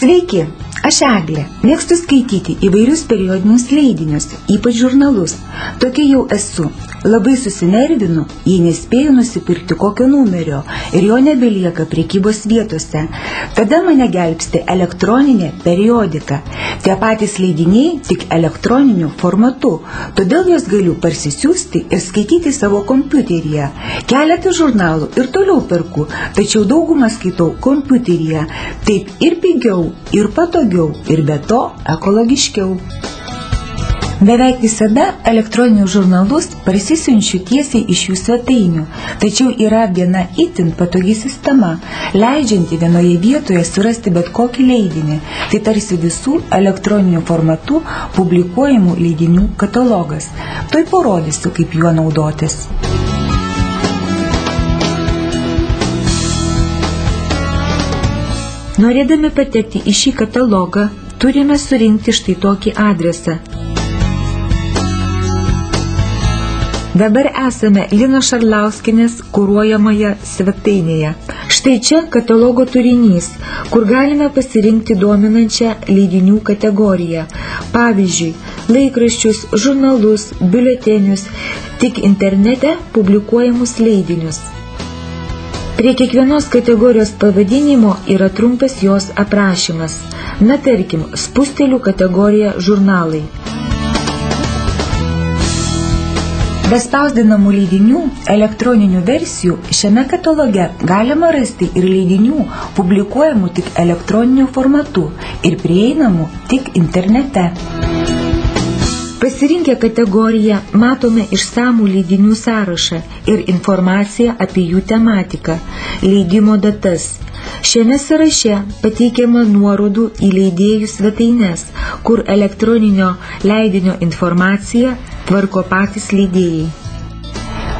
Sveiki, aš Eglė. Mėgstu skaityti įvairius periodinius leidinius, ypač žurnalus. Tokia jau esu. Labai susinervinu, jei nespėju nusipirkti kokio numerio ir jo nebelieka prekybos vietose. Tada mane gelbsti elektroninė periodika. Tie patys leidiniai, tik elektroniniu formatu. Todėl jas galiu parsisiųsti ir skaityti savo kompiuteryje. Keletą žurnalų ir toliau perku, tačiau daugumą skaitau kompiuteryje. Taip ir pigiau, ir patogiau, ir be to ekologiškiau. Beveik visada elektroninius žurnalus parsisiunčiu tiesiai iš jų svetainių, tačiau yra viena itin patogi sistema, leidžianti vienoje vietoje surasti bet kokį leidinį. Tai tarsi visų elektroninių formatų publikuojamų leidinių katalogas. Tuoj parodysiu, kaip juo naudotis. Norėdami patekti į šį katalogą, turime surinkti štai tokį adresą. Dabar esame Linos Šarlauskienės kuruojamoje svetainėje. Štai čia katalogo turinys, kur galime pasirinkti dominančią leidinių kategoriją. Pavyzdžiui, laikraščius, žurnalus, biuletenius, tik internete publikuojamus leidinius. Prie kiekvienos kategorijos pavadinimo yra trumpas jos aprašymas. Na tarkim, spustelių kategorija žurnalai. Be spausdinamų leidinių elektroninių versijų šiame kataloge galima rasti ir leidinių publikuojamų tik elektroniniu formatu ir prieinamų tik internete. Pasirinkę kategoriją matome išsamų leidinių sąrašą ir informaciją apie jų tematiką, leidimo datas. Šiame sąraše pateikiama nuorodų į leidėjų svetaines, kur elektroninio leidinio informaciją tvarko patys leidėjai.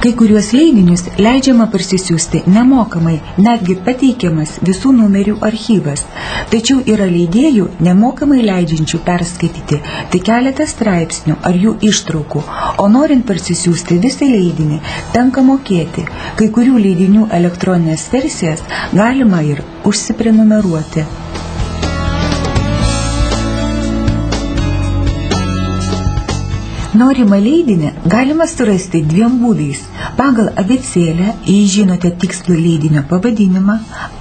Kai kuriuos leidinius leidžiama parsisiųsti nemokamai, netgi pateikiamas visų numerių archyvas. Tačiau yra leidėjų nemokamai leidžiančių perskaityti tik keletą straipsnių ar jų ištraukų, o norint parsisiųsti visą leidinį, tenka mokėti. Kai kurių leidinių elektroninės versijas galima ir užsiprenumeruoti. Norimą leidinį galima surasti dviem būdais – pagal abėcėlę, jei žinote tikslų leidinio pavadinimą,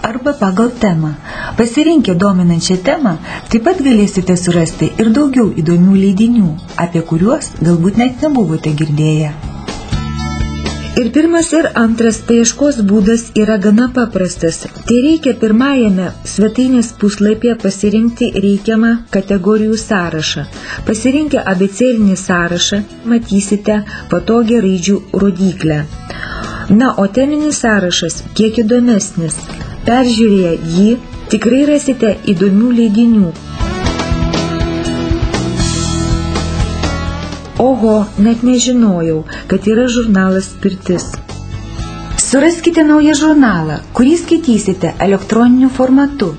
arba pagal temą. Pasirinkę dominančią temą, taip pat galėsite surasti ir daugiau įdomių leidinių, apie kuriuos galbūt net nebuvote girdėję. Ir pirmas ir antras paieškos būdas yra gana paprastas. Tai reikia pirmajame svetainės puslapyje pasirinkti reikiamą kategorijų sąrašą. Pasirinkę abėcėlinį sąrašą, matysite patogią raidžių rodyklę. Na, o teminis sąrašas kiek įdomesnis. Peržiūrėję jį, tikrai rasite įdomių leidinių. Oho, net nežinojau, kad yra žurnalas Pirtis. Suraskite naują žurnalą, kurį skaitysite elektroniniu formatu.